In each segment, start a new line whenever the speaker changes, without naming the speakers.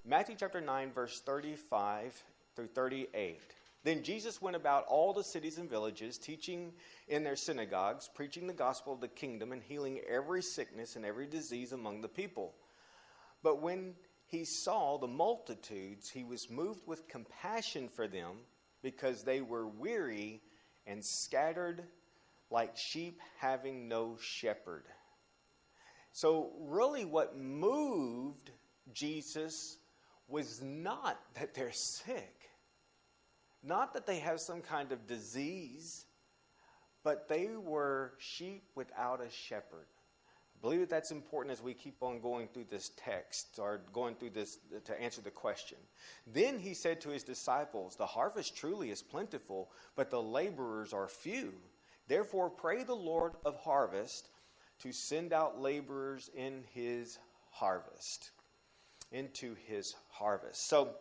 Matthew chapter 9, verse 35 through 38. Then Jesus went about all the cities and villages, teaching in their synagogues, preaching the gospel of the kingdom, and healing every sickness and every disease among the people. But when he saw the multitudes, he was moved with compassion for them, because they were weary and scattered like sheep having no shepherd. So really what moved Jesus was not that they're sick, not that they have some kind of disease, but they were sheep without a shepherd. I believe that that's important as we keep on going through this text, or going through this to answer the question. Then he said to his disciples, "The harvest truly is plentiful, but the laborers are few. Therefore pray the Lord of harvest to send out laborers in his harvest." Into his harvest. So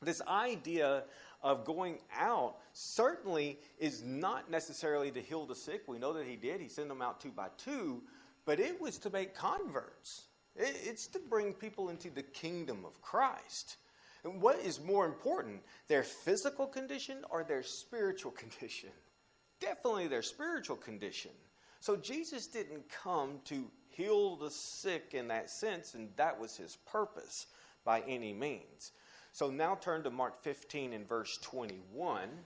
this idea of going out certainly is not necessarily to heal the sick. We know that he did. He sent them out 2 by 2. But it was to make converts. It's to bring people into the kingdom of Christ. And what is more important, their physical condition or their spiritual condition? Definitely their spiritual condition. So Jesus didn't come to heal the sick in that sense, and that was his purpose by any means. So now turn to Mark 15 and verse 21.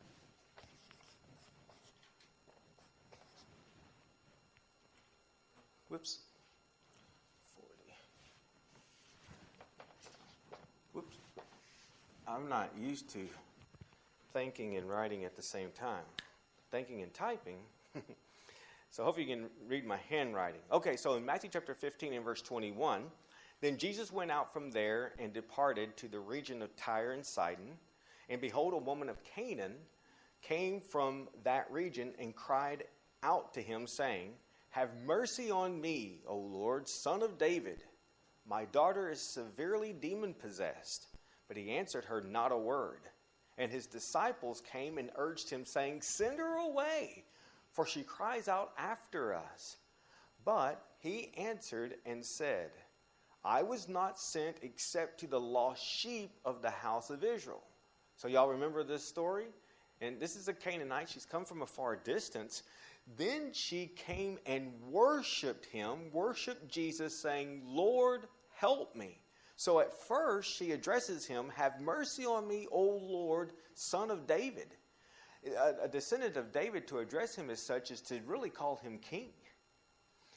Whoops. 40. Whoops. I'm not used to thinking and writing at the same time. Thinking and typing. So hopefully you can read my handwriting. Okay, so in Matthew chapter 15 and verse 21, then Jesus went out from there and departed to the region of Tyre and Sidon. And behold, a woman of Canaan came from that region and cried out to him, saying, "Have mercy on me, O Lord, Son of David. My daughter is severely demon-possessed." But he answered her not a word. And his disciples came and urged him, saying, "Send her away, for she cries out after us." But he answered and said, "I was not sent except to the lost sheep of the house of Israel." So y'all remember this story? And this is a Canaanite. She's come from a far distance. Then she came and worshiped him, worshiped Jesus, saying, "Lord, help me." So at first she addresses him, "Have mercy on me, O Lord, Son of David." A descendant of David, to address him as such is to really call him king.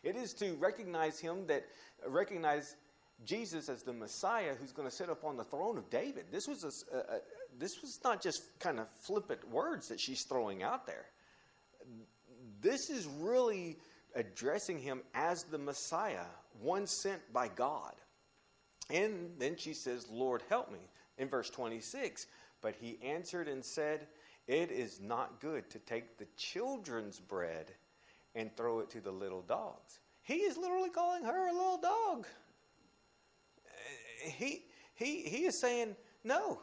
It is to recognize Jesus as the Messiah who's going to sit upon the throne of David. This was not just kind of flippant words that she's throwing out there. This is really addressing him as the Messiah, one sent by God. And then she says, "Lord, help me." In verse 26, but he answered and said, "It is not good to take the children's bread and throw it to the little dogs." He is literally calling her a little dog. He is saying, "No,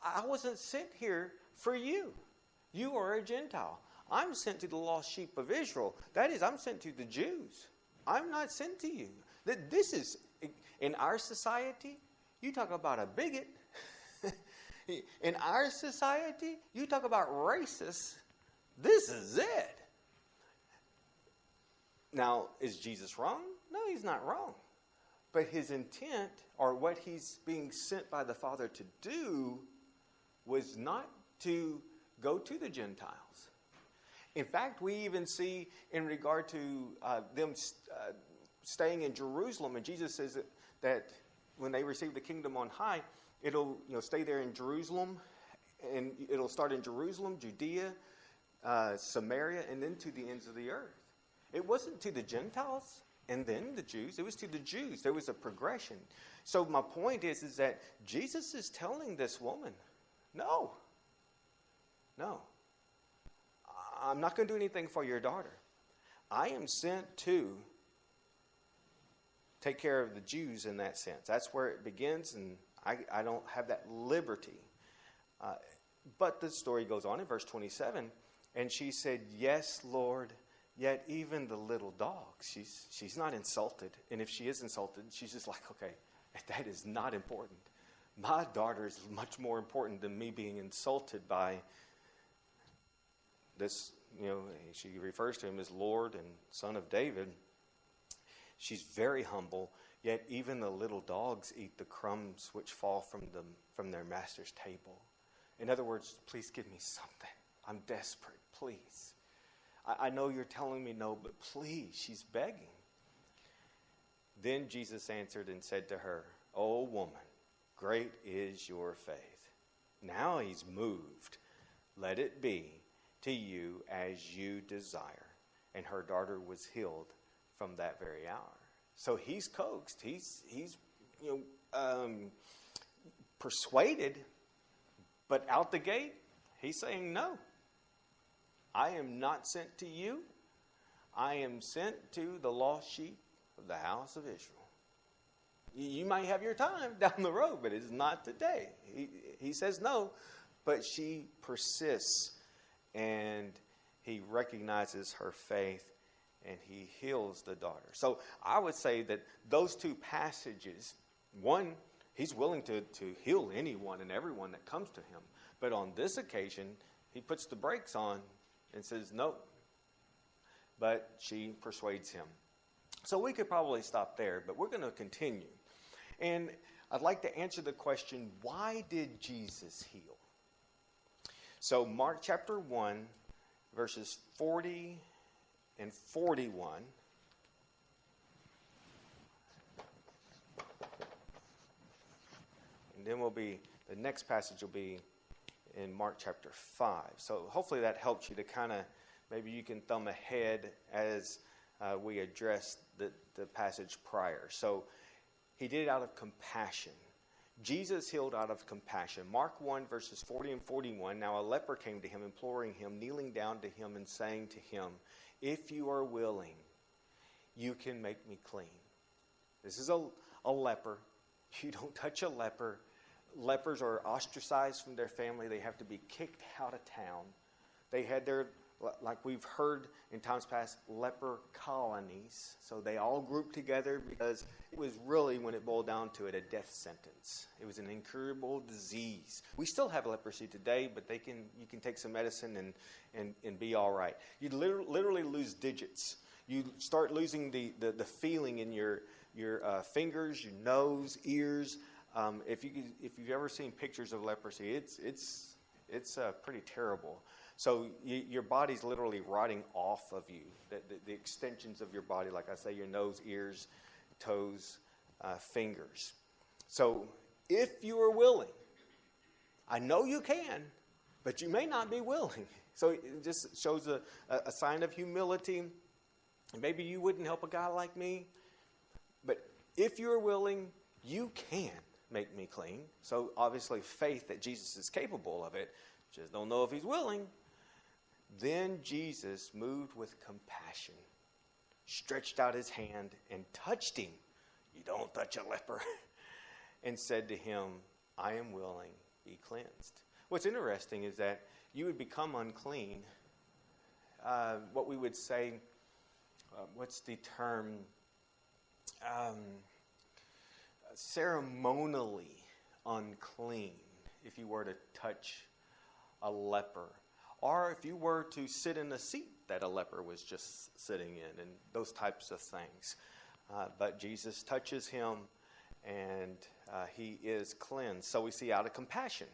I wasn't sent here for you. You are a Gentile. I'm sent to the lost sheep of Israel. That is, I'm sent to the Jews. I'm not sent to you." This is, in our society, you talk about a bigot. In our society, you talk about racist. This is it. Now, is Jesus wrong? No, he's not wrong. But his intent, or what he's being sent by the Father to do, was not to go to the Gentiles. In fact, we even see in regard to them staying in Jerusalem, and Jesus says that when they receive the kingdom on high, it'll stay there in Jerusalem, and it'll start in Jerusalem, Judea, Samaria, and then to the ends of the earth. It wasn't to the Gentiles and then the Jews. It was to the Jews. There was a progression. So my point is that Jesus is telling this woman, no, I'm not going to do anything for your daughter. I am sent to take care of the Jews in that sense. That's where it begins, and I don't have that liberty. But the story goes on in verse 27, and she said, "Yes, Lord, yet even the little dogs." She's not insulted, and if she is insulted, she's just like, okay, that is not important. my daughter is much more important than me being insulted by this, she refers to him as Lord and Son of David. She's very humble, yet even the little dogs eat the crumbs which fall from their master's table. In other words, please give me something. I'm desperate, please. I know you're telling me no, but please, she's begging. Then Jesus answered and said to her, "O woman, great is your faith. Now he's moved. Let it be to you as you desire." And her daughter was healed from that very hour. So he's coaxed. He's persuaded, but out the gate, he's saying, "No, I am not sent to you. I am sent to the lost sheep of the house of Israel." You might have your time down the road, but it's not today. He says no, but she persists, and he recognizes her faith, and he heals the daughter. So I would say that those two passages, one, he's willing to heal anyone and everyone that comes to him. But on this occasion, he puts the brakes on and says no. But she persuades him. So we could probably stop there, but we're going to continue. And I'd like to answer the question, why did Jesus heal? So Mark chapter 1, verses 40 and 41. And then the next passage will be in Mark chapter 5. So hopefully that helps you to kind of, maybe you can thumb ahead as we address the passage prior. So he did it out of compassion. Jesus healed out of compassion. Mark 1, verses 40 and 41. Now a leper came to him, imploring him, kneeling down to him and saying to him, "If you are willing, you can make me clean." This is a leper. You don't touch a leper. Lepers are ostracized from their family. They have to be kicked out of town. They had their, like we've heard in times past, leper colonies. So they all grouped together because it was really, when it boiled down to it, a death sentence. It was an incurable disease. We still have leprosy today, but you can take some medicine and be all right. You literally lose digits. You start losing the feeling in your fingers, your nose, ears. If you've ever seen pictures of leprosy, it's pretty terrible. So your body's literally rotting off of you. The extensions of your body, like I say, your nose, ears, toes, fingers. So if you are willing, I know you can, but you may not be willing. So it just shows a sign of humility. Maybe you wouldn't help a guy like me, but if you're willing, you can make me clean. So obviously faith that Jesus is capable of it, just don't know if he's willing. Then Jesus, moved with compassion, stretched out his hand and touched him. You don't touch a leper. And said to him, "I am willing, be cleansed." What's interesting is that you would become unclean. What we would say, what's the term? Ceremonially unclean if you were to touch a leper, or if you were to sit in a seat that a leper was just sitting in, and those types of things. But Jesus touches him, and he is cleansed. So we see out of compassion.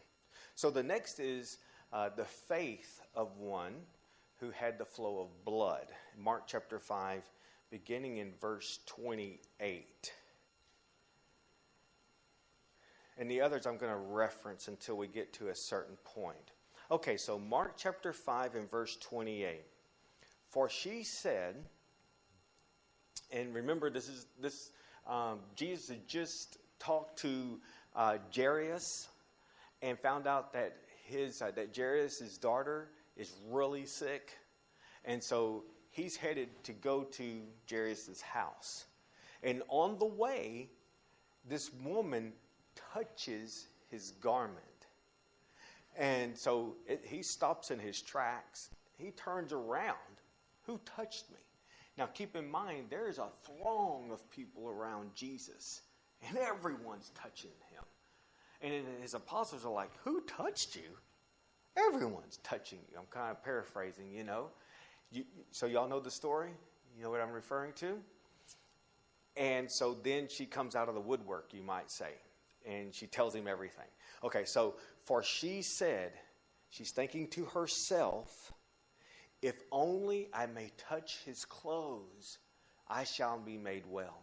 So the next is the faith of one who had the flow of blood. Mark chapter 5, beginning in verse 28. And the others I'm going to reference until we get to a certain point. Okay, so Mark chapter 5 and verse 28. For she said, and remember Jesus had just talked to Jairus and found out that that Jairus' daughter is really sick. And so he's headed to go to Jairus' house. And on the way, this woman touches his garment. And so he stops in his tracks. He turns around. Who touched me? Now keep in mind, there is a throng of people around Jesus. And everyone's touching him. And his apostles are like, who touched you? Everyone's touching you. I'm kind of paraphrasing, you know. So y'all know the story? You know what I'm referring to? And so then she comes out of the woodwork, you might say. And she tells him everything. Okay, so for she said, she's thinking to herself, if only I may touch his clothes, I shall be made well.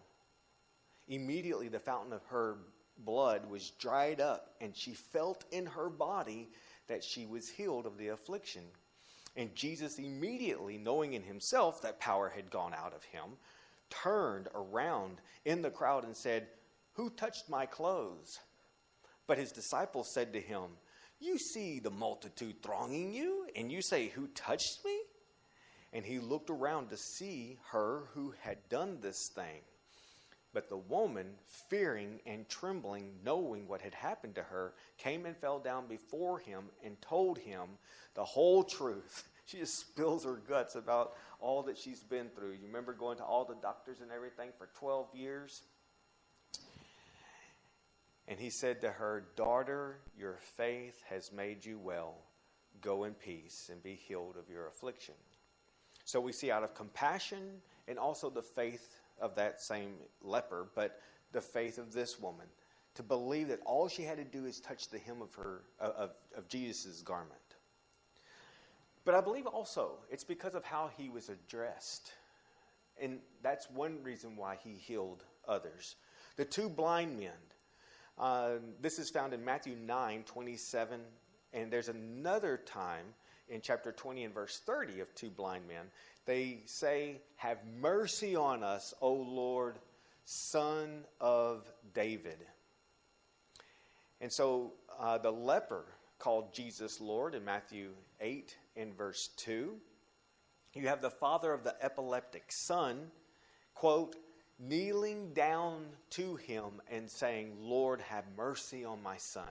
Immediately the fountain of her blood was dried up, and she felt in her body that she was healed of the affliction. And Jesus, immediately knowing in himself that power had gone out of him, turned around in the crowd and said, who touched my clothes? But his disciples said to him, you see the multitude thronging you, and you say, who touched me? And he looked around to see her who had done this thing. But the woman, fearing and trembling, knowing what had happened to her, came and fell down before him and told him the whole truth. She just spills her guts about all that she's been through. You remember going to all the doctors and everything for 12 years? And he said to her, daughter, your faith has made you well. Go in peace and be healed of your affliction. So we see out of compassion and also the faith of that same leper, but the faith of this woman, to believe that all she had to do is touch the hem of Jesus' garment. But I believe also it's because of how he was addressed. And that's one reason why he healed others. The two blind men. This is found in Matthew 9:27, and there's another time in chapter 20 and verse 30 of two blind men. They say, have mercy on us, O Lord, Son of David. And so the leper called Jesus Lord in Matthew 8 and verse 2. You have the father of the epileptic son, quote, kneeling down to him and saying, Lord, have mercy on my son.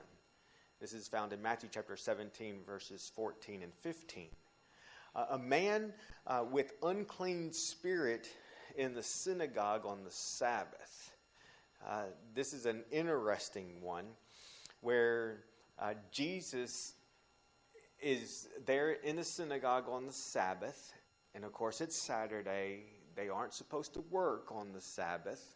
This is found in Matthew chapter 17, verses 14 and 15. A man with unclean spirit in the synagogue on the Sabbath. This is an interesting one where Jesus is there in the synagogue on the Sabbath. And of course it's Saturday. They aren't supposed to work on the Sabbath.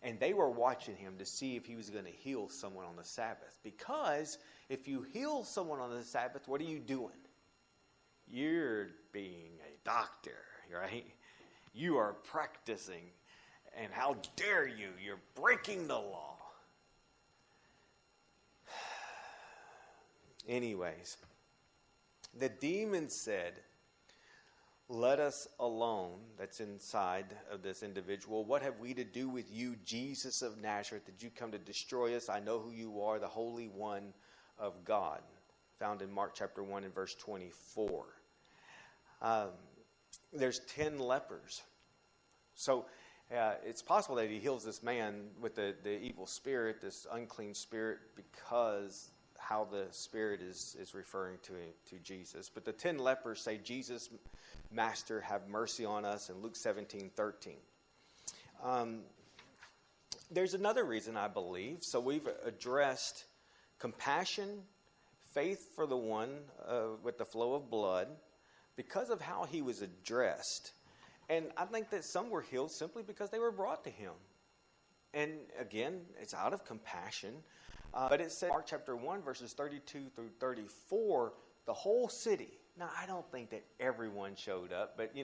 And they were watching him to see if he was going to heal someone on the Sabbath. Because if you heal someone on the Sabbath, what are you doing? You're being a doctor, right? You are practicing. And how dare you? You're breaking the law. Anyways, the demon said, let us alone. That's inside of this individual. What have we to do with you, Jesus of Nazareth? Did you come to destroy us? I know who you are, the Holy One of God. Found in Mark chapter 1 and verse 24. There's 10 lepers. So it's possible that he heals this man with the evil spirit, this unclean spirit, because how the spirit is referring to Jesus. But the 10 lepers say, Jesus, Master, have mercy on us, in Luke 17:13. There's another reason, I believe. So we've addressed compassion, faith for the one with the flow of blood, because of how he was addressed. And I think that some were healed simply because they were brought to him. And again, it's out of compassion. But it said, Mark chapter 1, verses 32 through 34, the whole city. Now, I don't think that everyone showed up, but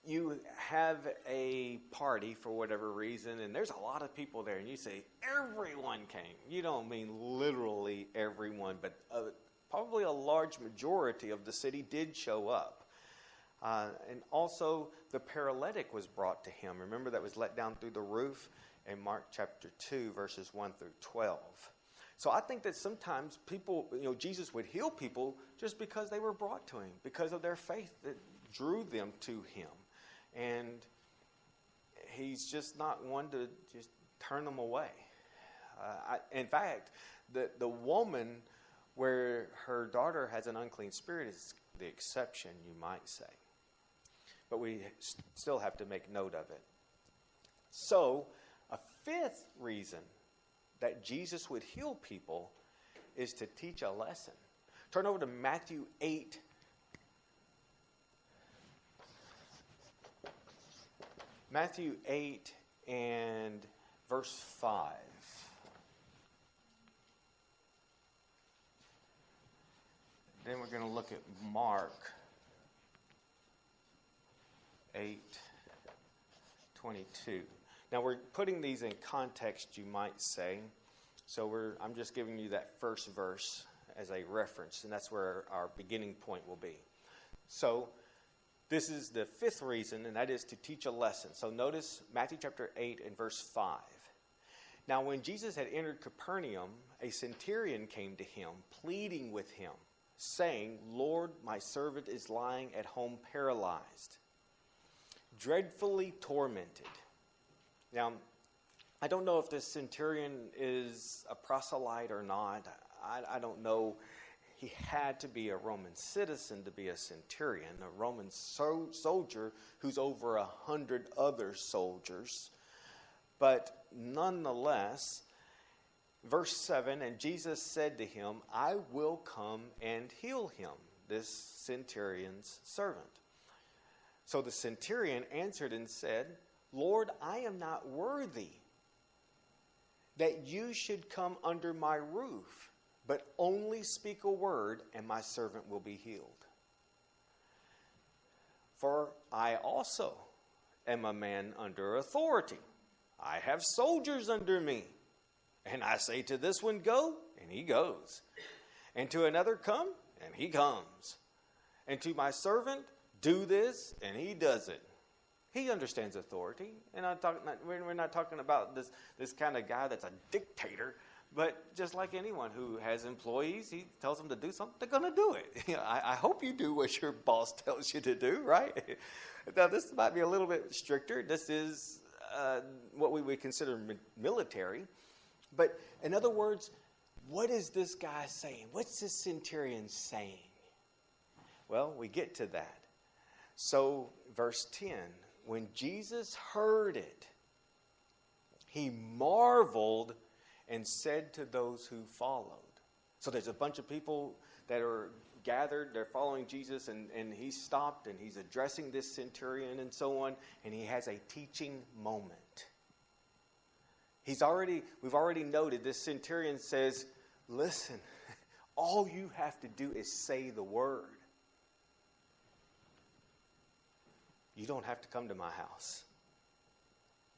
you have a party for whatever reason, and there's a lot of people there, and you say, everyone came. You don't mean literally everyone, but probably a large majority of the city did show up. And also, the paralytic was brought to him. Remember, that was let down through the roof in Mark chapter 2, verses 1 through 12. So I think that sometimes people, Jesus would heal people just because they were brought to him, because of their faith that drew them to him. And he's just not one to just turn them away. In fact, the woman where her daughter has an unclean spirit is the exception, you might say. But we still have to make note of it. So, a fifth reason that Jesus would heal people is to teach a lesson. Turn over to Matthew 8. Matthew 8 and verse 5. Then we're going to look at Mark 8:22. Now we're putting these in context, you might say. So I'm just giving you that first verse as a reference, and that's where our beginning point will be. So this is the fifth reason, and that is to teach a lesson. So notice Matthew chapter 8 and verse 5. Now when Jesus had entered Capernaum, a centurion came to him, pleading with him, saying, "Lord, my servant is lying at home paralyzed, dreadfully tormented." Now, I don't know if this centurion is a proselyte or not. I don't know. He had to be a Roman citizen to be a centurion, a Roman soldier who's over 100 other soldiers. But nonetheless, verse 7, and Jesus said to him, "I will come and heal him," this centurion's servant. So the centurion answered and said, "Lord, I am not worthy that you should come under my roof, but only speak a word, and my servant will be healed. For I also am a man under authority. I have soldiers under me. And I say to this one, go, and he goes. And to another, come, and he comes. And to my servant, do this, and he does it." He understands authority. And we're not talking about this kind of guy that's a dictator. But just like anyone who has employees, he tells them to do something, they're going to do it. I hope you do what your boss tells you to do, right? Now, this might be a little bit stricter. This is what we would consider military. But in other words, what is this guy saying? What's this centurion saying? Well, we get to that. So, verse 10, when Jesus heard it, he marveled and said to those who followed. So there's a bunch of people that are gathered, they're following Jesus, and he stopped and he's addressing this centurion and so on, and he has a teaching moment. We've already noted this centurion says, "Listen, all you have to do is say the word. You don't have to come to my house.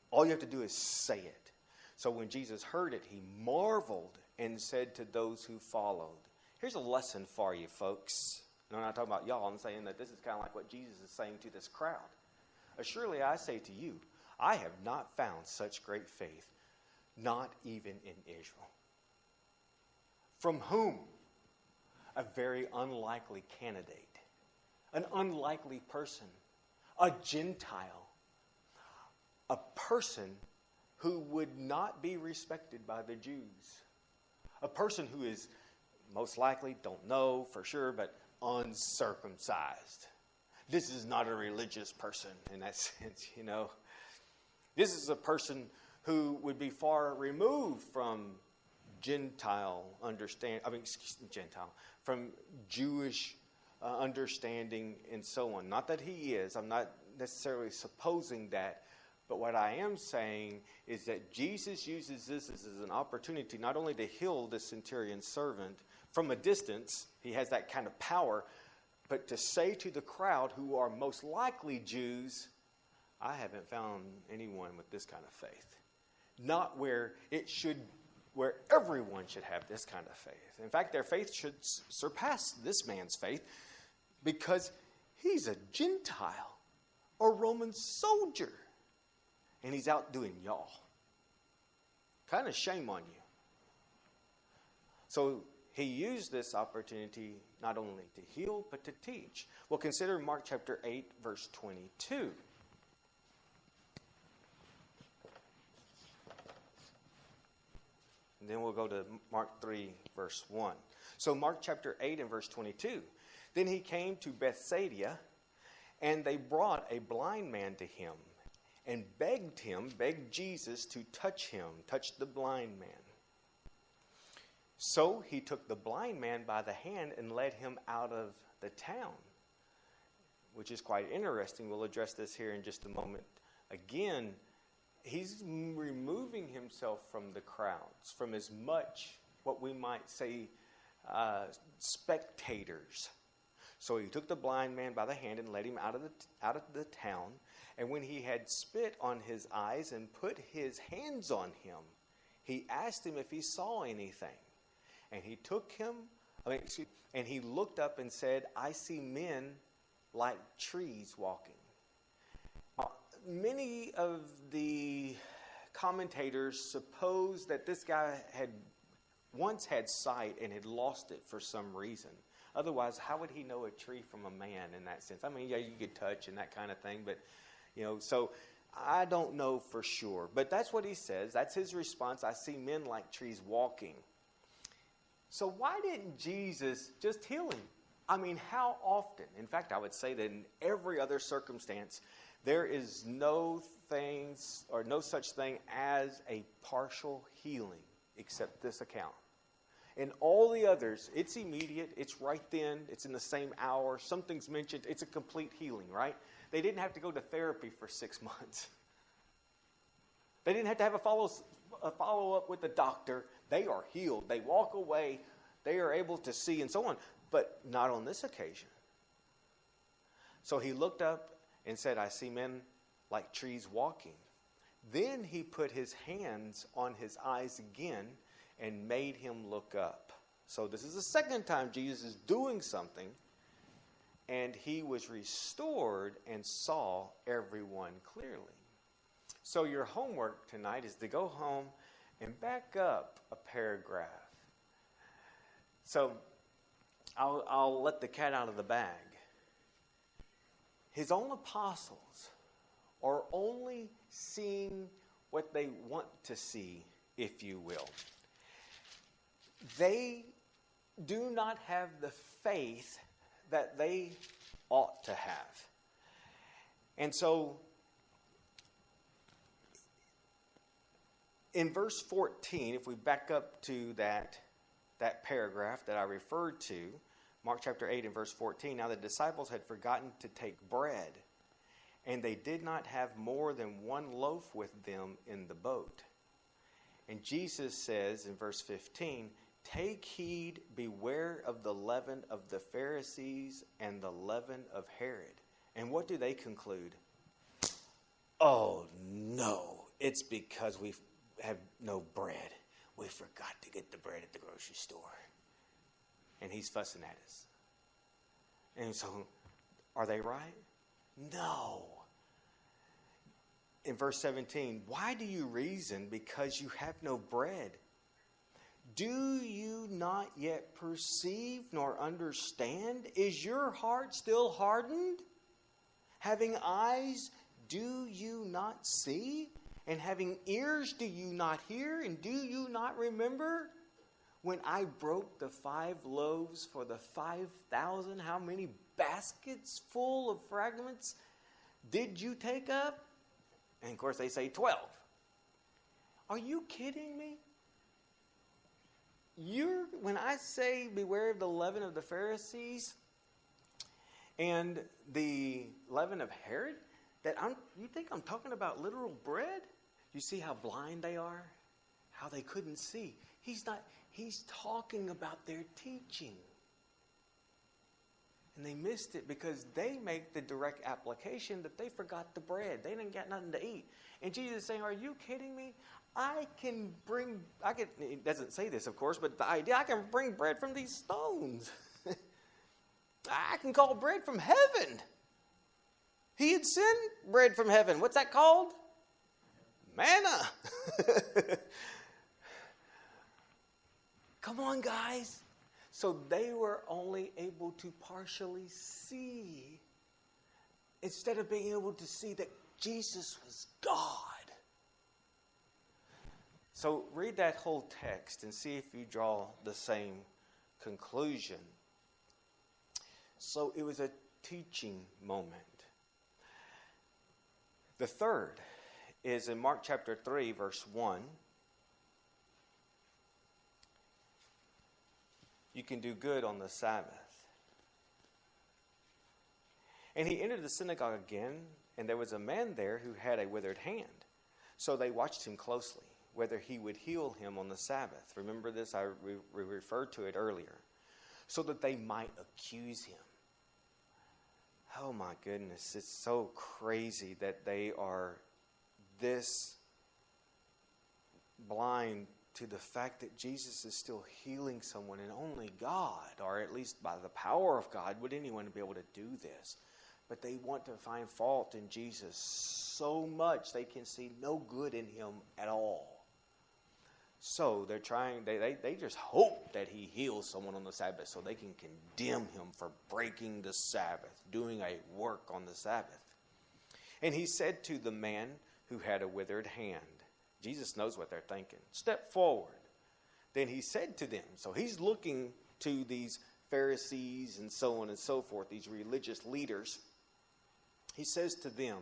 All you have to do is say it." So when Jesus heard it, he marveled and said to those who followed. Here's a lesson for you, folks. And I'm not talking about y'all. I'm saying that this is kind of like what Jesus is saying to this crowd. "Surely I say to you, I have not found such great faith, not even in Israel." From whom? A very unlikely candidate, an unlikely person, a Gentile, a person who would not be respected by the Jews, a person who is most likely, don't know for sure, but uncircumcised. This is not a religious person in that sense, you know. This is a person who would be far removed from from Jewish understanding and so on. Not that he is. I'm not necessarily supposing that. But what I am saying is that Jesus uses this as an opportunity not only to heal the centurion's servant from a distance, he has that kind of power, but to say to the crowd who are most likely Jews, "I haven't found anyone with this kind of faith." Not where everyone should have this kind of faith. In fact, their faith should surpass this man's faith because he's a Gentile, a Roman soldier. And he's outdoing y'all. Kind of shame on you. So he used this opportunity not only to heal, but to teach. Well, consider Mark chapter 8, verse 22. And then we'll go to Mark 3, verse 1. So Mark chapter 8 and verse 22. "Then he came to Bethsaida, and they brought a blind man to him, and begged Jesus to touch the blind man. So he took the blind man by the hand and led him out of the town, which is quite interesting. We'll address this here in just a moment. Again, he's removing himself from the crowds, from as much what we might say spectators. So he took the blind man by the hand and led him out of the town. And when he had spit on his eyes and put his hands on him, he asked him if he saw anything. And he took him, and he looked up and said, I see men like trees walking. Many of the commentators suppose that this guy had once had sight and had lost it for some reason. Otherwise, how would he know a tree from a man in that sense? I mean, yeah, you could touch and that kind of thing, but, so I don't know for sure. But that's what he says. That's his response. I see men like trees walking. So why didn't Jesus just heal him? I mean, how often? In fact, I would say that in every other circumstance, there is no such thing as a partial healing except this account. In all the others, it's immediate, it's right then, it's in the same hour, something's mentioned, it's a complete healing, right? They didn't have to go to therapy for 6 months. They didn't have to have a follow-up with the doctor. They are healed. They walk away. They are able to see and so on. But not on this occasion. So he looked up and said, I see men like trees walking. Then he put his hands on his eyes again and made him look up. So this is the second time Jesus is doing something. And he was restored and saw everyone clearly. So your homework tonight is to go home and back up a paragraph. So I'll let the cat out of the bag. His own apostles are only seeing what they want to see, if you will. They do not have the faith that they ought to have. And so, in verse 14, if we back up to that paragraph that I referred to, Mark chapter 8 and verse 14, now the disciples had forgotten to take bread, and they did not have more than one loaf with them in the boat. And Jesus says in verse 15, take heed, beware of the leaven of the Pharisees and the leaven of Herod. And what do they conclude? Oh no, it's because we have no bread. We forgot to get the bread at the grocery store. And he's fussing at us. And so, are they right? No. In verse 17, why do you reason because you have no bread? Do you not yet perceive nor understand? Is your heart still hardened? Having eyes, do you not see? And having ears, do you not hear? And do you not remember? When I broke the 5 loaves for the 5,000, how many baskets full of fragments did you take up? And of course they say 12. Are you kidding me? When I say beware of the leaven of the Pharisees and the leaven of Herod, you think I'm talking about literal bread? You see how blind they are? How they couldn't see. He's talking about their teaching. And they missed it because they make the direct application that they forgot the bread. They didn't get nothing to eat. And Jesus is saying, are you kidding me? It doesn't say this, of course, but the idea, I can bring bread from these stones. I can call bread from heaven. He had sent bread from heaven. What's that called? Manna. Come on, guys. So they were only able to partially see instead of being able to see that Jesus was God. So read that whole text and see if you draw the same conclusion. So it was a teaching moment. The third is in Mark chapter 3, verse 1. you can do good on the Sabbath. And he entered the synagogue again, and there was a man there who had a withered hand. So they watched him closely, whether he would heal him on the Sabbath. Remember this? We referred to it earlier. So that they might accuse him. Oh my goodness, it's so crazy that they are this blind to the fact that Jesus is still healing someone, and only God, or at least by the power of God, would anyone be able to do this. But they want to find fault in Jesus so much they can see no good in him at all. So they're trying, they just hope that he heals someone on the Sabbath so they can condemn him for breaking the Sabbath, doing a work on the Sabbath. And he said to the man who had a withered hand, Jesus knows what they're thinking, step forward. Then he said to them, so he's looking to these Pharisees and so on and so forth, these religious leaders. He says to them,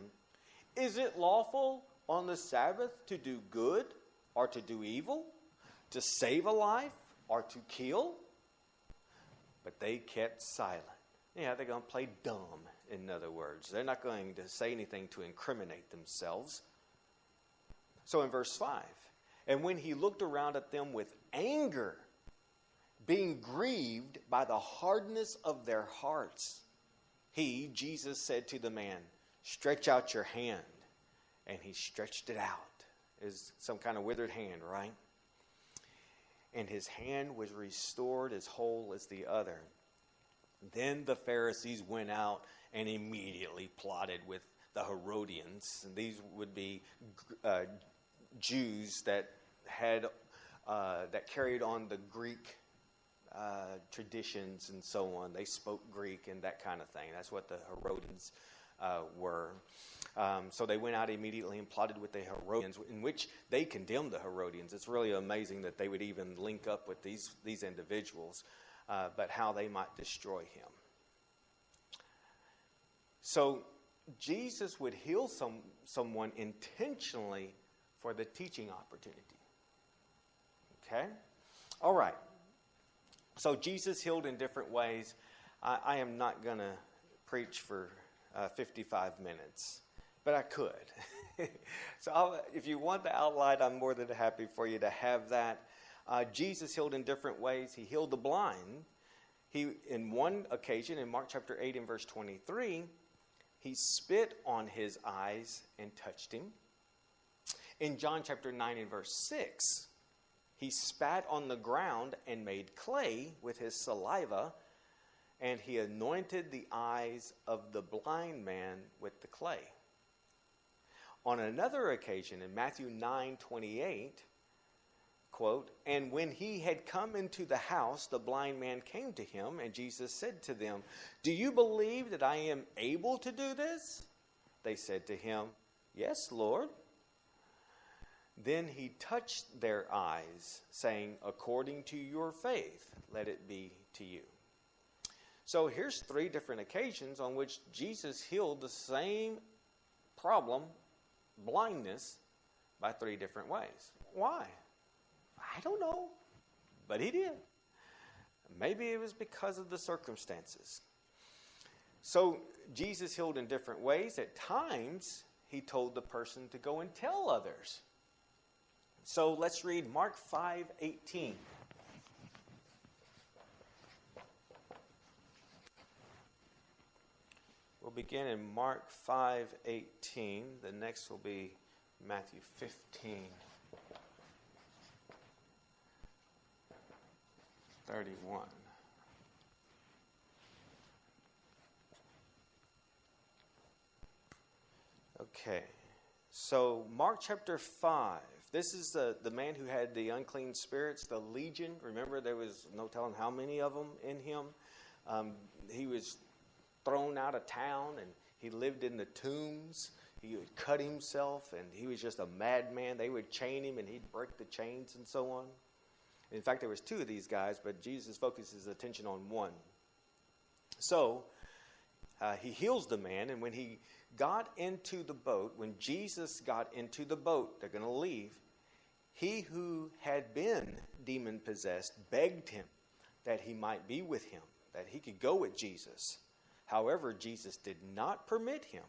is it lawful on the Sabbath to do good or to do evil, to save a life or to kill? But they kept silent. Yeah, they're going to play dumb, in other words. They're not going to say anything to incriminate themselves. So in verse 5, and when he looked around at them with anger, being grieved by the hardness of their hearts, he, Jesus, said to the man, stretch out your hand. And he stretched it out. Is some kind of withered hand, right? And his hand was restored as whole as the other. Then the Pharisees went out and immediately plotted with the Herodians. And these would be Jews that had that carried on the Greek traditions and so on. They spoke Greek and that kind of thing. That's what the Herodians were. So they went out immediately and plotted with the Herodians, in which they condemned the Herodians. It's really amazing that they would even link up with these individuals, but how they might destroy him. So Jesus would heal someone intentionally for the teaching opportunity. Okay? All right. So Jesus healed in different ways. I am not going to preach for 55 minutes, but I could. So if you want the outline, I'm more than happy for you to have that. Jesus healed in different ways. He healed the blind. In one occasion, in Mark chapter 8 and verse 23, he spit on his eyes and touched him. In John chapter 9 and verse 6, he spat on the ground and made clay with his saliva, and he anointed the eyes of the blind man with the clay. On another occasion, in Matthew 9:28, quote, and when he had come into the house, the blind man came to him, and Jesus said to them, do you believe that I am able to do this? They said to him, yes, Lord. Then he touched their eyes, saying, according to your faith, let it be to you. So here's 3 different occasions on which Jesus healed the same problem, blindness, by 3 different ways. Why? I don't know, but he did. Maybe it was because of the circumstances. So Jesus healed in different ways. At times, he told the person to go and tell others. So let's read Mark 5:18. We'll begin in Mark 5:18. The next will be Matthew 15:31. Okay, so Mark chapter 5. This is the man who had the unclean spirits, the legion. Remember, there was no telling how many of them in him. He was thrown out of town, and he lived in the tombs. He would cut himself, and he was just a madman. They would chain him, and he'd break the chains and so on. In fact, there was 2 of these guys, but Jesus focused his attention on one. So he heals the man, and when he got into the boat, when Jesus got into the boat, they're going to leave, he who had been demon-possessed begged him that he might be with him, that he could go with Jesus. However, Jesus did not permit him,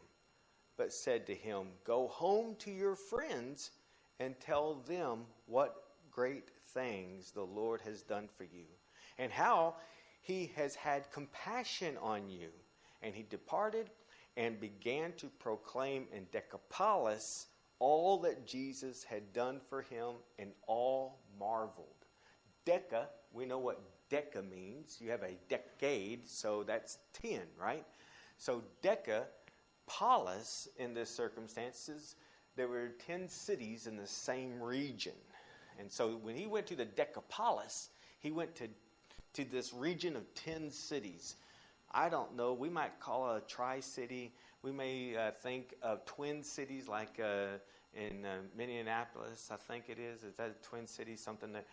but said to him, "Go home to your friends and tell them what great things the Lord has done for you, and how he has had compassion on you." And he departed and began to proclaim in Decapolis all that Jesus had done for him, and all marveled. Deca, we know what deca means. You have a decade, so that's 10, right? So Decapolis, in this circumstances, there were 10 cities in the same region. And so when he went to the Decapolis, he went to this region of 10 cities. I don't know, we might call it a tri-city. We may think of twin cities like in Minneapolis, I think it is. Is that a twin city? Something that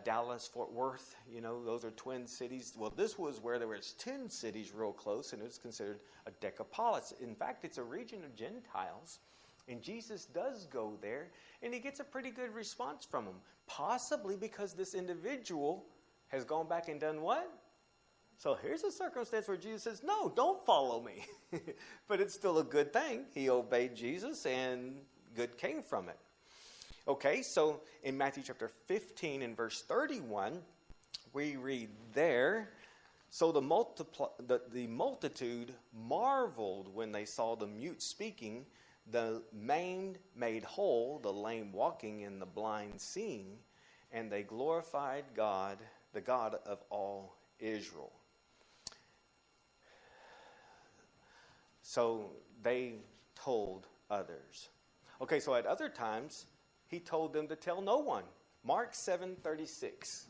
Dallas, Fort Worth, those are twin cities. Well, this was where there was 10 cities real close, and it was considered a decapolis. In fact, it's a region of Gentiles, and Jesus does go there, and he gets a pretty good response from them, possibly because this individual has gone back and done what? So here's a circumstance where Jesus says, "No, don't follow me." But it's still a good thing. He obeyed Jesus, and good came from it. Okay, so in Matthew chapter 15 and verse 31, we read there, "So the multitude marveled when they saw the mute speaking, the maimed made whole, the lame walking, and the blind seeing, and they glorified God, the God of all Israel." So they told others. Okay, so at other times, he told them to tell no one. Mark 7:36.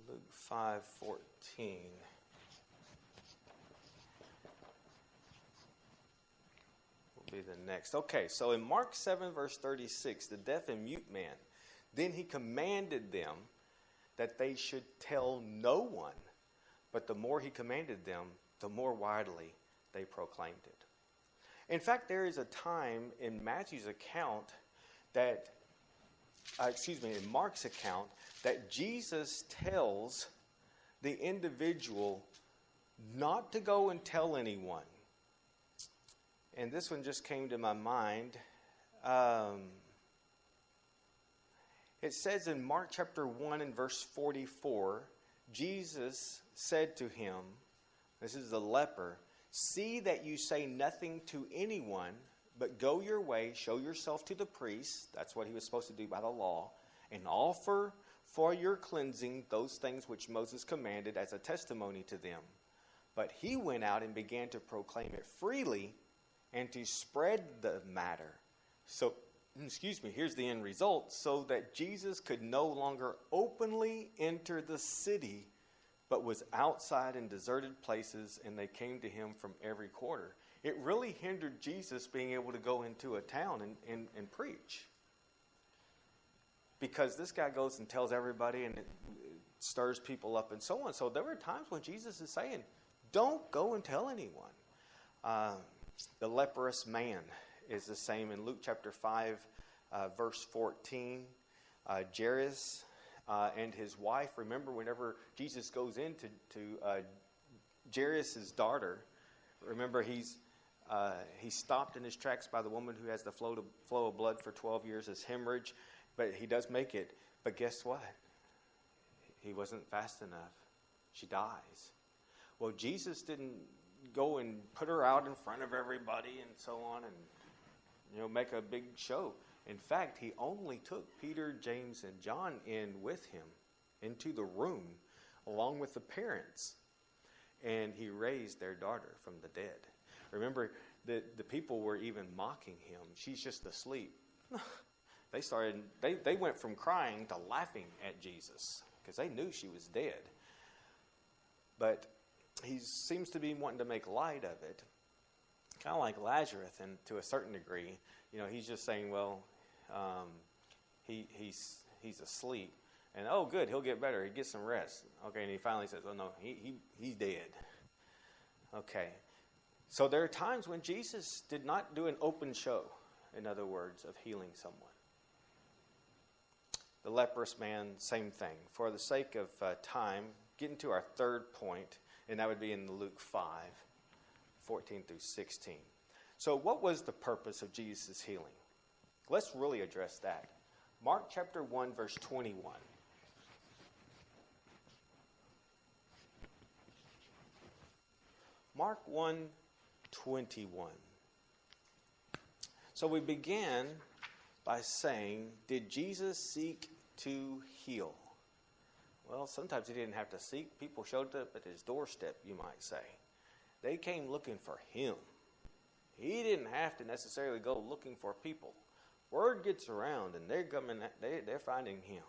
Luke 5:14. Be the next. Okay, so in Mark 7 verse 36, the deaf and mute man, then he commanded them that they should tell no one, but the more he commanded them, the more widely they proclaimed it. In fact, there is a time in Matthew's account that, in Mark's account, that Jesus tells the individual not to go and tell anyone. And this one just came to my mind. It says in Mark chapter 1 and verse 44, Jesus said to him, this is the leper, "See that you say nothing to anyone, but go your way, show yourself to the priest," that's what he was supposed to do by the law, "and offer for your cleansing those things which Moses commanded as a testimony to them." But he went out and began to proclaim it freely and to spread the matter. So, here's the end result. So that Jesus could no longer openly enter the city, but was outside in deserted places, and they came to him from every quarter. It really hindered Jesus being able to go into a town and preach. Because this guy goes and tells everybody, and it stirs people up and so on. So there were times when Jesus is saying, don't go and tell anyone. The leprous man is the same in Luke chapter 5, verse 14. Jairus and his wife, remember whenever Jesus goes into Jairus' daughter, remember he's stopped in his tracks by the woman who has the flow of blood for 12 years as hemorrhage, but he does make it. But guess what? He wasn't fast enough. She dies. Well, Jesus didn't go and put her out in front of everybody and so on and make a big show. In fact, he only took Peter, James, and John in with him into the room along with the parents, and he raised their daughter from the dead. Remember, the people were even mocking him. She's just asleep. They went from crying to laughing at Jesus because they knew she was dead. But he seems to be wanting to make light of it, kind of like Lazarus, and to a certain degree, he's just saying, well, he's asleep, and oh, good, he'll get better. He gets some rest. Okay, and he finally says, oh no, he's dead. Okay, So there are times when Jesus did not do an open show, in other words, of healing someone. The leprous man, same thing. For the sake of time, getting to our third point, and that would be in Luke 5, 14 through 16. So what was the purpose of Jesus' healing? Let's really address that. Mark chapter 1, verse 21. Mark 1:21. So we began by saying, did Jesus seek to heal? Well, sometimes he didn't have to seek. People showed up at his doorstep, you might say. They came looking for him. He didn't have to necessarily go looking for people. Word gets around and they're finding him.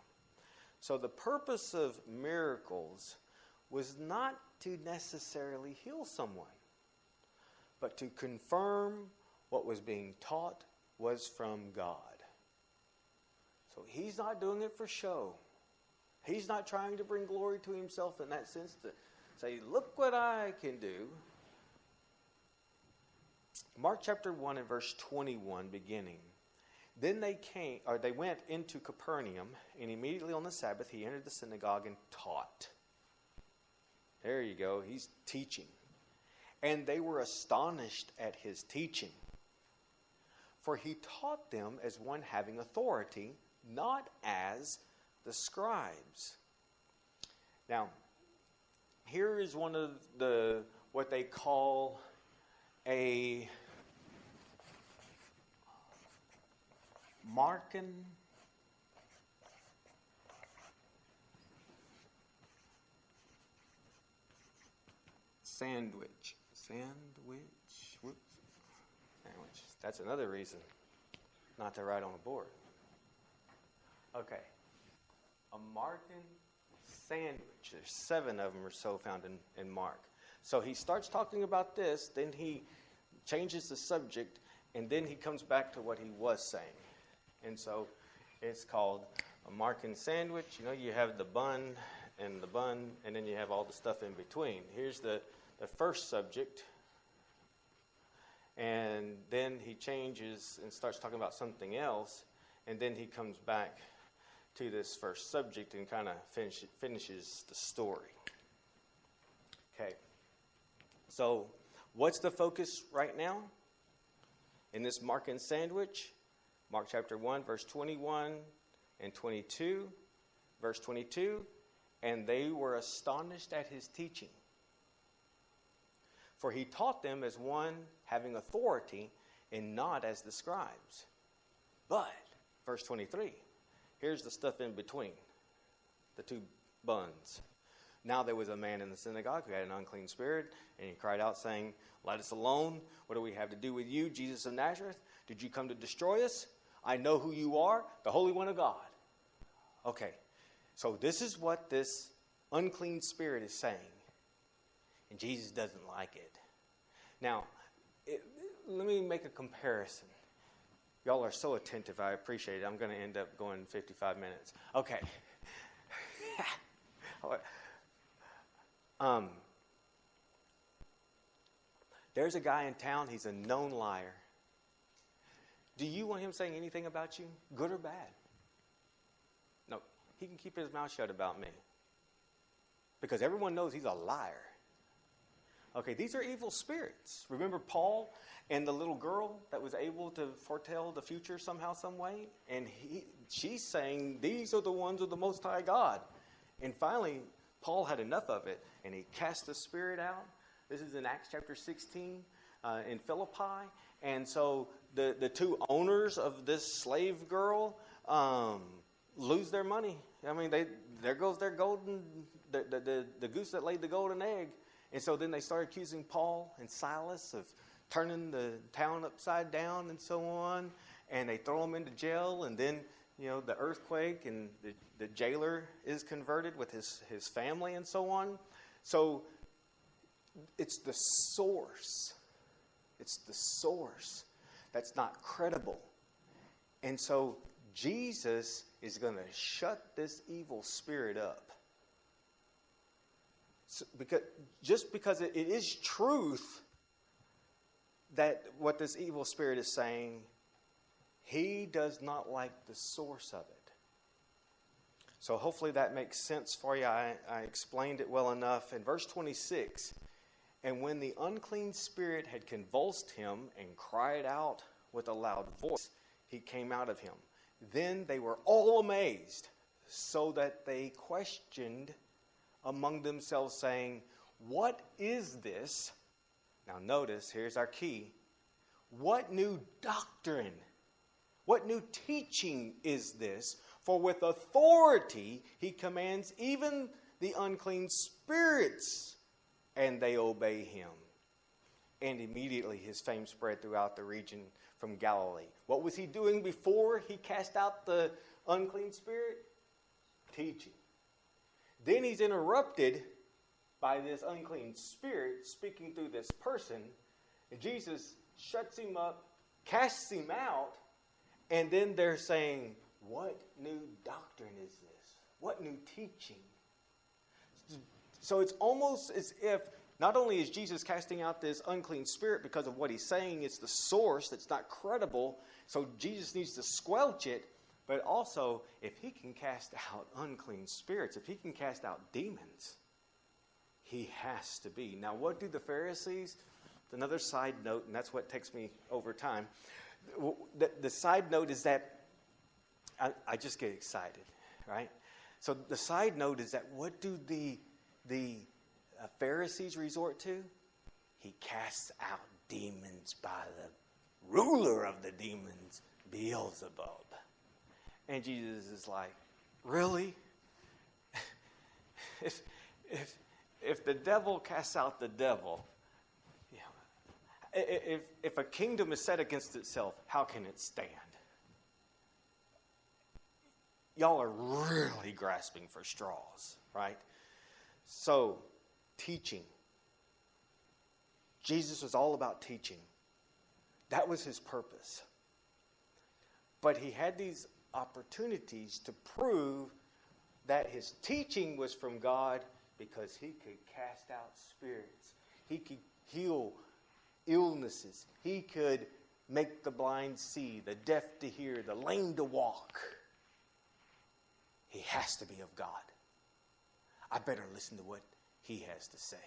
So the purpose of miracles was not to necessarily heal someone, but to confirm what was being taught was from God. So he's not doing it for show. He's not trying to bring glory to himself in that sense to say, look what I can do. Mark chapter 1 and verse 21 beginning. Then they went into Capernaum, and immediately on the Sabbath he entered the synagogue and taught. There you go. He's teaching. And they were astonished at his teaching. For he taught them as one having authority, not as the scribes. Now, here is one of what they call a Markan sandwich. Sandwich. That's another reason not to write on a board. Okay. A Markan sandwich. There's 7 of them or so found in Mark. So he starts talking about this, then he changes the subject, and then he comes back to what he was saying. And so it's called a Markan sandwich. You know, you have the bun, and then you have all the stuff in between. Here's the first subject. And then he changes and starts talking about something else. And then he comes back to this first subject and kind of finishes the story. Okay. So what's the focus right now in this Markan sandwich? Mark chapter 1, verse 21 and 22. Verse 22, and they were astonished at his teaching. For he taught them as one having authority and not as the scribes. But, verse 23, here's the stuff in between, the 2 buns. Now there was a man in the synagogue who had an unclean spirit, and he cried out, saying, let us alone. What do we have to do with you, Jesus of Nazareth? Did you come to destroy us? I know who you are, the Holy One of God. Okay, so this is what this unclean spirit is saying. And Jesus doesn't like it. Now, let me make a comparison. Y'all are so attentive. I appreciate it. I'm going to end up going 55 minutes. Okay. There's a guy in town. He's a known liar. Do you want him saying anything about you, good or bad? No. He can keep his mouth shut about me. Because everyone knows he's a liar. Okay, these are evil spirits. Remember Paul and the little girl that was able to foretell the future somehow, some way? And she's saying, these are the ones of the Most High God. And finally, Paul had enough of it, and he cast the spirit out. This is in Acts chapter 16 in Philippi. And so the 2 owners of this slave girl lose their money. I mean, there goes their golden, the goose that laid the golden egg. And so then they start accusing Paul and Silas of turning the town upside down and so on. And they throw them into jail. And then, the earthquake and the jailer is converted with his family and so on. So it's the source. It's the source that's not credible. And so Jesus is going to shut this evil spirit up. So, because it is truth, that what this evil spirit is saying, he does not like the source of it. So hopefully that makes sense for you. I explained it well enough. In verse 26, and when the unclean spirit had convulsed him and cried out with a loud voice, he came out of him. Then they were all amazed, so that they questioned among themselves, saying, what is this? Now notice, here's our key. What new doctrine, what new teaching is this? For with authority he commands even the unclean spirits, and they obey him. And immediately his fame spread throughout the region from Galilee. What was he doing before he cast out the unclean spirit? Teaching. Then he's interrupted by this unclean spirit speaking through this person. And Jesus shuts him up, casts him out, and then they're saying, what new doctrine is this? What new teaching? So it's almost as if not only is Jesus casting out this unclean spirit because of what he's saying, it's the source that's not credible, so Jesus needs to squelch it, but also if he can cast out unclean spirits, if he can cast out demons, he has to be. Now, what do the Pharisees? Another side note, and that's what takes me over time. The side note is that I just get excited, right? So the side note is that what do the Pharisees resort to? He casts out demons by the ruler of the demons, Beelzebub. And Jesus is like, really? If the devil casts out the devil, if a kingdom is set against itself, how can it stand? Y'all are really grasping for straws, right? So, teaching. Jesus was all about teaching. That was his purpose. But he had these opportunities to prove that his teaching was from God because he could cast out spirits. He could heal illnesses. He could make the blind see, the deaf to hear, the lame to walk. He has to be of God. I better listen to what he has to say.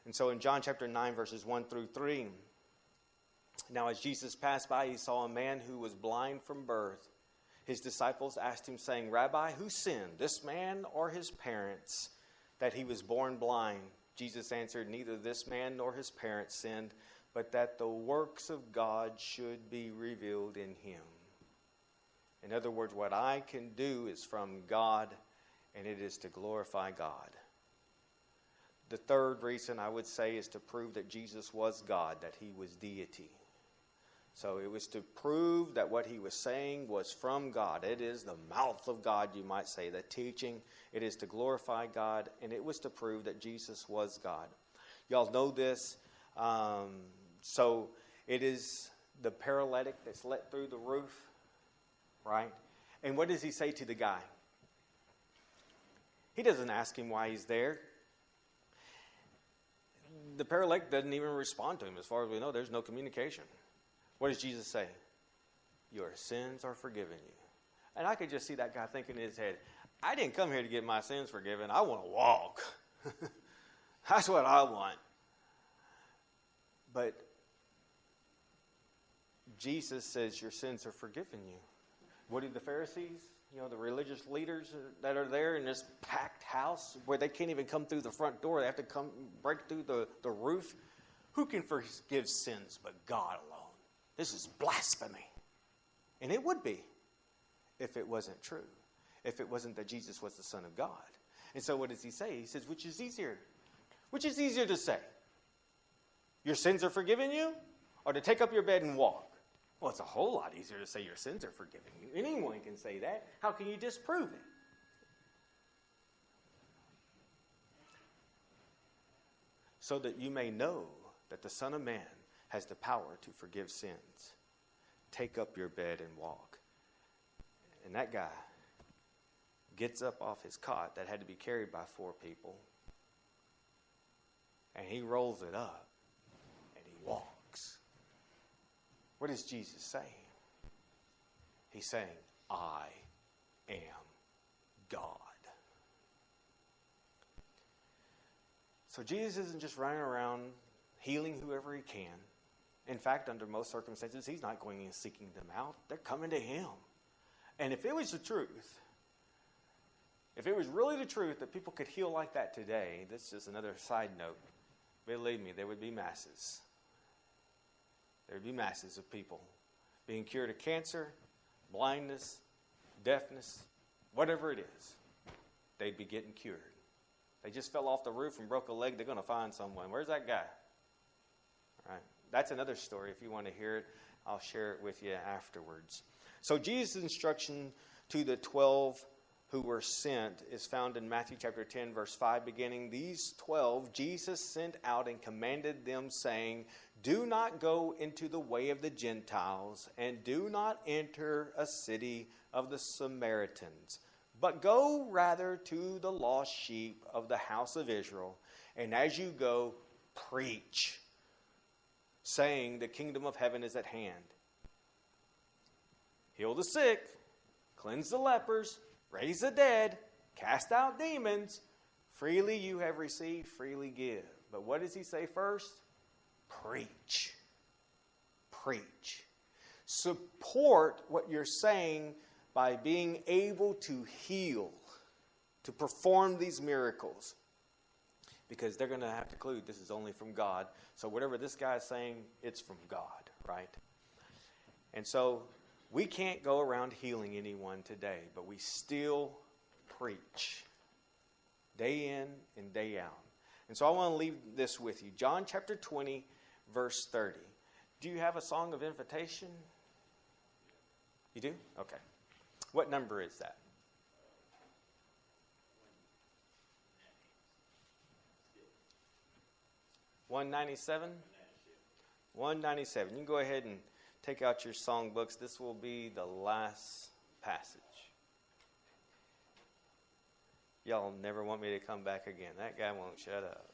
And so in John chapter 9, verses 1 through 3, now as Jesus passed by, he saw a man who was blind from birth. His disciples asked him, saying, Rabbi, who sinned, this man or his parents, that he was born blind? Jesus answered, neither this man nor his parents sinned, but that the works of God should be revealed in him. In other words, what I can do is from God, and it is to glorify God. The third reason I would say is to prove that Jesus was God, that he was deity. So it was to prove that what he was saying was from God. It is the mouth of God, you might say, the teaching. It is to glorify God, and it was to prove that Jesus was God. Y'all know this. So it is the paralytic that's let through the roof, right? And what does he say to the guy? He doesn't ask him why he's there. The paralytic doesn't even respond to him. As far as we know, there's no communication. What does Jesus say? Your sins are forgiven you. And I could just see that guy thinking in his head, I didn't come here to get my sins forgiven. I want to walk. That's what I want. But Jesus says your sins are forgiven you. What do the Pharisees, the religious leaders that are there in this packed house where they can't even come through the front door, they have to come break through the roof? Who can forgive sins but God alone? This is blasphemy. And it would be if it wasn't true. If it wasn't that Jesus was the Son of God. And so what does he say? He says, which is easier? Which is easier to say? Your sins are forgiven you? Or to take up your bed and walk? Well, it's a whole lot easier to say your sins are forgiven you. Anyone can say that. How can you disprove it? So that you may know that the Son of Man has the power to forgive sins. Take up your bed and walk. And that guy gets up off his cot that had to be carried by 4 people. and he rolls it up, and he walks. What is Jesus saying? He's saying, I am God. So Jesus isn't just running around healing whoever he can. In fact, under most circumstances, he's not going and seeking them out. They're coming to him. And if it was the truth, if it was really the truth that people could heal like that today, this is just another side note. Believe me, there would be masses. There would be masses of people being cured of cancer, blindness, deafness, whatever it is. They'd be getting cured. They just fell off the roof and broke a leg. They're going to find someone. Where's that guy? All right. That's another story. If you want to hear it, I'll share it with you afterwards. So Jesus' instruction to the 12 who were sent is found in Matthew chapter 10, verse 5, beginning, these 12 Jesus sent out and commanded them, saying, do not go into the way of the Gentiles, and do not enter a city of the Samaritans, but go rather to the lost sheep of the house of Israel, and as you go, preach, saying, the kingdom of heaven is at hand. Heal the sick, cleanse the lepers, raise the dead, cast out demons. Freely you have received, freely give. But what does he say first? Preach. Preach. Support what you're saying by being able to heal, to perform these miracles. Because they're going to have to conclude this is only from God. So whatever this guy is saying, it's from God, right? And so we can't go around healing anyone today, but we still preach day in and day out. And so I want to leave this with you. John chapter 20, verse 30. Do you have a song of invitation? You do? Okay. What number is that? 197? 197. You can go ahead and take out your song books. This will be the last passage. Y'all never want me to come back again. That guy won't shut up.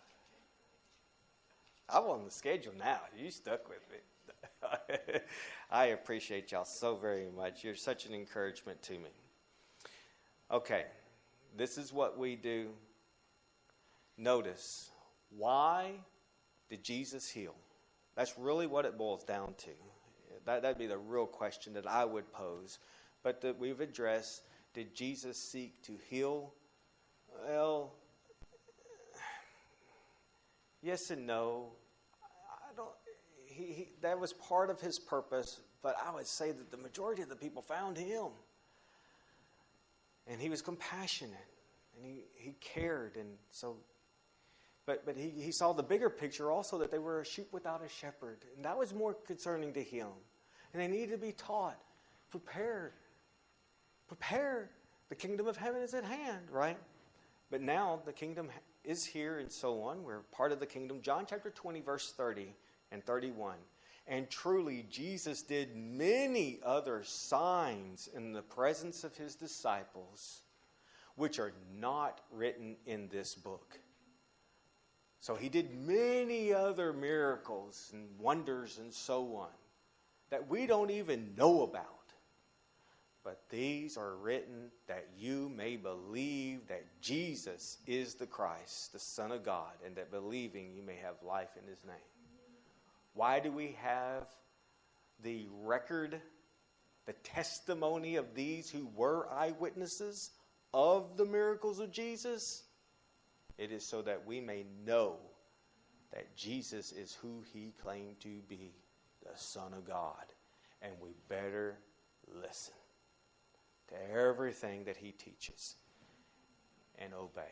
I'm on the schedule now. You stuck with me. I appreciate y'all so very much. You're such an encouragement to me. Okay, this is what we do. Notice, why did Jesus heal? That's really what it boils down to. That'd be the real question that I would pose. But that we've addressed, did Jesus seek to heal? Well, yes and no. That was part of his purpose, but I would say that the majority of the people found him. And he was compassionate, and he cared, and so. But he saw the bigger picture also, that they were a sheep without a shepherd, and that was more concerning to him. And they needed to be taught, prepare. The kingdom of heaven is at hand, right? But now the kingdom is here, and so on. We're part of the kingdom. John chapter 20, verse 30 and 31. And truly, Jesus did many other signs in the presence of his disciples, which are not written in this book. So he did many other miracles and wonders and so on that we don't even know about. But these are written that you may believe that Jesus is the Christ, the Son of God, and that believing you may have life in his name. Why do we have the record, the testimony of these who were eyewitnesses of the miracles of Jesus? It is so that we may know that Jesus is who he claimed to be, the Son of God. And we better listen to everything that he teaches and obey.